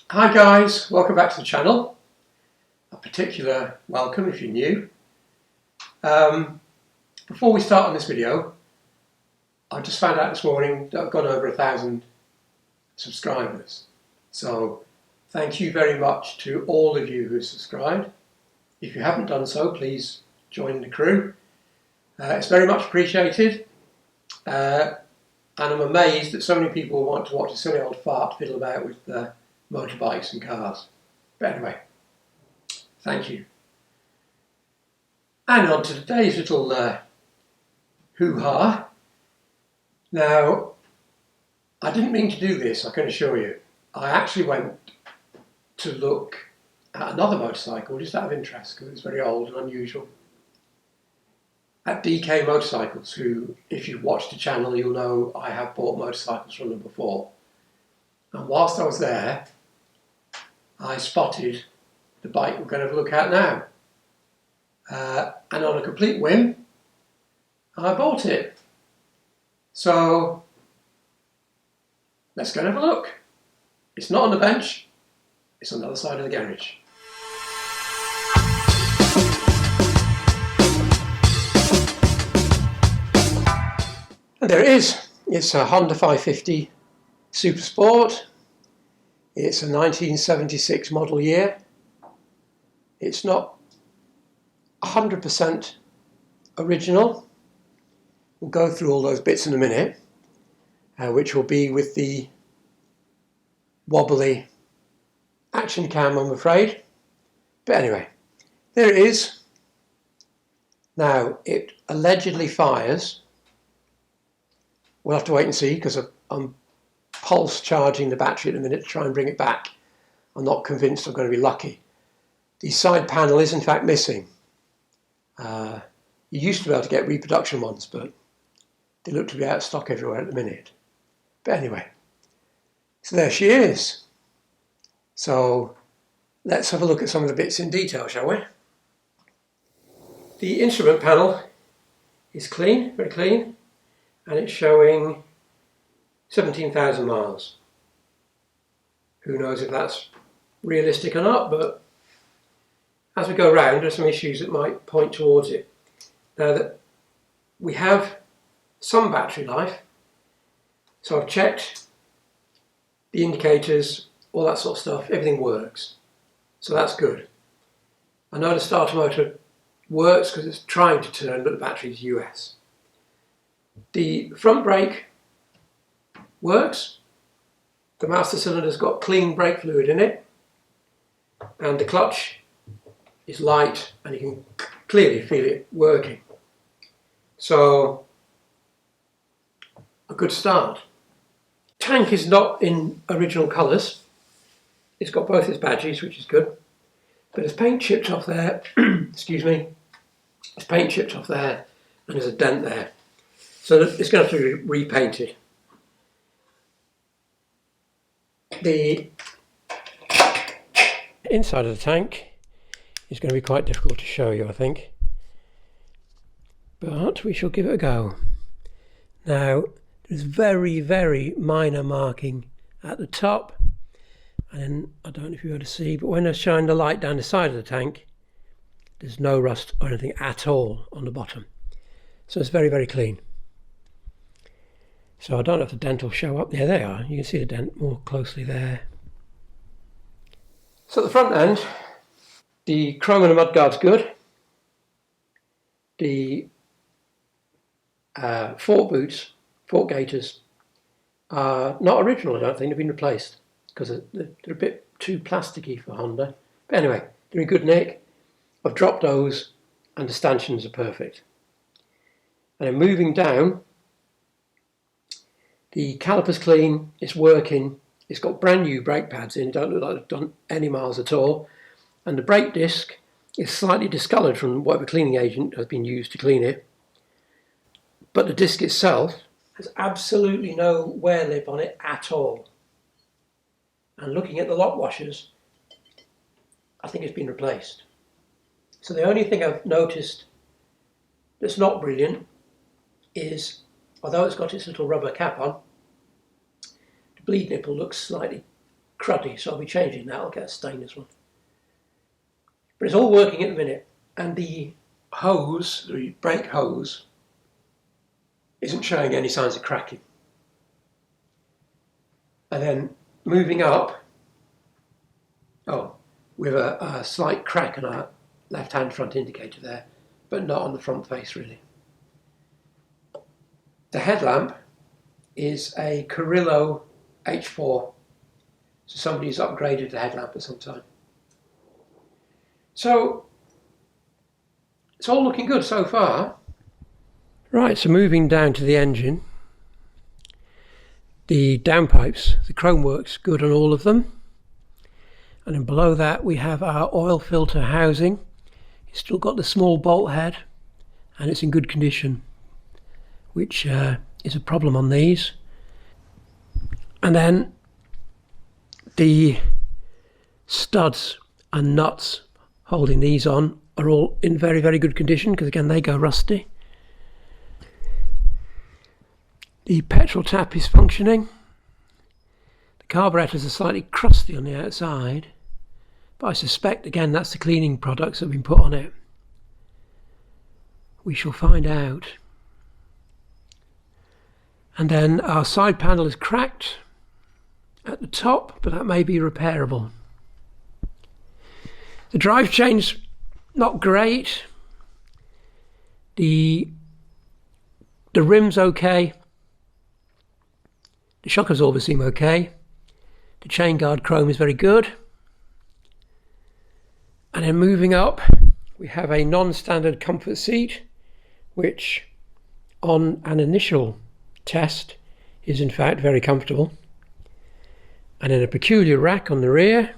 Hi guys, welcome back to the channel. A particular welcome if you're new. Before we start on this video, I just found out this morning that I've got over 1,000 subscribers. So thank you very much to all of you who subscribed. If you haven't done so, please join the crew. It's very much appreciated. And I'm amazed that so many people want to watch a silly old fart fiddle about with motorbikes and cars. But anyway, thank you. And on to today's little hoo-ha. Now, I didn't mean to do this, I can assure you. I actually went to look at another motorcycle just out of interest because it's very old and unusual. At DK Motorcycles, who, if you've watched the channel, you'll know I have bought motorcycles from them before. And whilst I was there, I spotted the bike we're going to have a look at now. And on a complete whim, I bought it. So, let's go and have a look. It's not on the bench, it's on the other side of the garage. And there it is. It's a Honda 550 Super Sport. It's a 1976 model year. It's not 100% original. We'll go through all those bits in a minute, which will be with the wobbly action cam, I'm afraid. But anyway, there it is. Now, it allegedly fires. We'll have to wait and see because I'm pulse charging the battery at the minute to try and bring it back. I'm not convinced I'm going to be lucky. The side panel is in fact missing. You used to be able to get reproduction ones, but they look to be out of stock everywhere at the minute. But anyway, so there she is. So let's have a look at some of the bits in detail, shall we? The instrument panel is clean, very clean. And it's showing 17,000 miles. Who knows if that's realistic or not, but as we go around, there are some issues that might point towards it. Now that we have some battery life, so I've checked the indicators, all that sort of stuff, everything works. So that's good. I know the starter motor works because it's trying to turn, but the battery is US. The front brake works. The master cylinder's got clean brake fluid in it, and the clutch is light and you can clearly feel it working. So, a good start. Tank is not in original colours. It's got both its badges, which is good, but there's paint chipped off there. Excuse me. There's paint chipped off there and there's a dent there. So it's going to have to be repainted. The inside of the tank is going to be quite difficult to show you, I think. But we shall give it a go. Now, there's very, very minor marking at the top. And then, I don't know if you're able to see, but when I shine the light down the side of the tank, there's no rust or anything at all on the bottom. So it's very, very clean. So I don't know if the dent will show up. Yeah, they are. You can see the dent more closely there. So at the front end, the chrome and the mudguard's good. The fork boots, fork gaiters, are not original, I don't think. They've been replaced because they're a bit too plasticky for Honda. But anyway, they're in good nick. I've dropped those and the stanchions are perfect. And then moving down, the caliper's clean, it's working, it's got brand new brake pads in, don't look like they've done any miles at all. And the brake disc is slightly discoloured from whatever cleaning agent has been used to clean it. But the disc itself has absolutely no wear lip on it at all. And looking at the lock washers, I think it's been replaced. So the only thing I've noticed that's not brilliant is, although it's got its little rubber cap on, the bleed nipple looks slightly cruddy, so I'll be changing that. I'll get a stainless one. But it's all working at the minute, and the hose, the brake hose, isn't showing any signs of cracking. And then moving up, with a slight crack on our left-hand front indicator there, but not on the front face really. The headlamp is a Carrillo H4, so somebody's upgraded the headlamp at some time. So it's all looking good so far. Right, so moving down to the engine, the downpipes, the chrome works good on all of them. And then below that we have our oil filter housing. It's still got the small bolt head and it's in good condition, which is a problem on these. And then the studs and nuts holding these on are all in very, very good condition, because again they go rusty. The petrol tap is functioning. The carburetors are slightly crusty on the outside, but I suspect again that's the cleaning products that have been put on it. We shall find out. And then our side panel is cracked at the top, but that may be repairable. The drive chain's not great. The rim's okay. The shock absorbers seem okay. The chain guard chrome is very good. And then moving up, we have a non-standard comfort seat, which on an initial test is in fact very comfortable. And then a peculiar rack on the rear,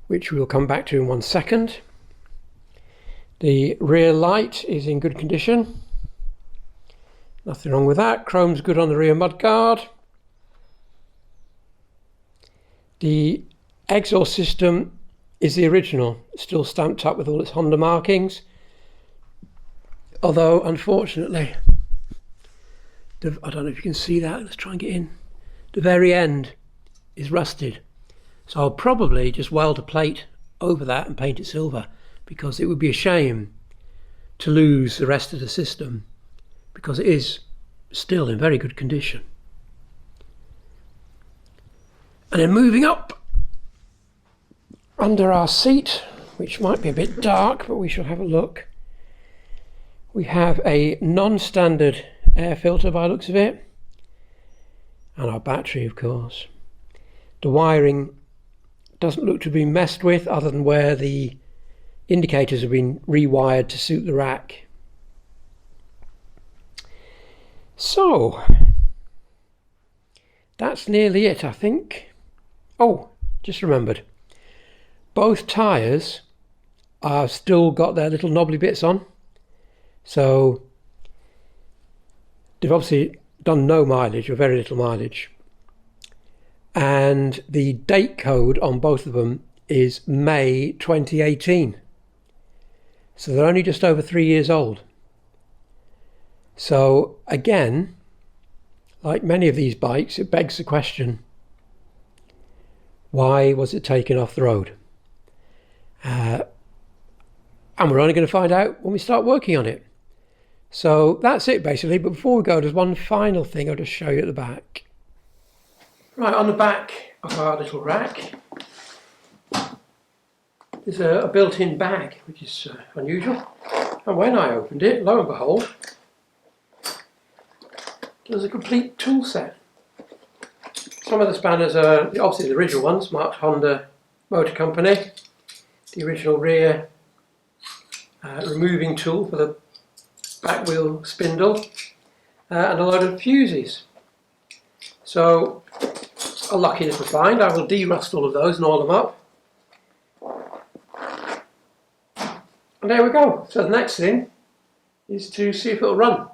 which we'll come back to in 1 second. The rear light is in good condition. Nothing wrong with that. Chrome's good on the rear mudguard. The exhaust system is the original, still stamped up with all its Honda markings. Although, unfortunately, I don't know if you can see that. Let's try and get in. The very end is rusted. So I'll probably just weld a plate over that and paint it silver, because it would be a shame to lose the rest of the system, because it is still in very good condition. And then moving up under our seat, which might be a bit dark, but we shall have a look. We have a non-standard air filter by the looks of it, and our battery, of course. The wiring doesn't look to be messed with, other than where the indicators have been rewired to suit the rack. So that's nearly it, I think. Oh, just remembered, both tyres have still got their little knobbly bits on, so they've obviously done no mileage or very little mileage, and the date code on both of them is May 2018, so they're only just over 3 years old. So again, like many of these bikes, it begs the question, why was it taken off the road? And we're only going to find out when we start working on it. So that's it basically, but before we go, there's one final thing I'll just show you at the back. Right, on the back of our little rack, there's a built-in bag, which is unusual. And when I opened it, lo and behold, there's a complete tool set. Some of the spanners are obviously the original ones, marked Honda Motor Company. The original rear removing tool for the back wheel spindle, and a load of fuses. So a lucky little find. I will de-rust all of those and oil them up. And there we go. So the next thing is to see if it'll run.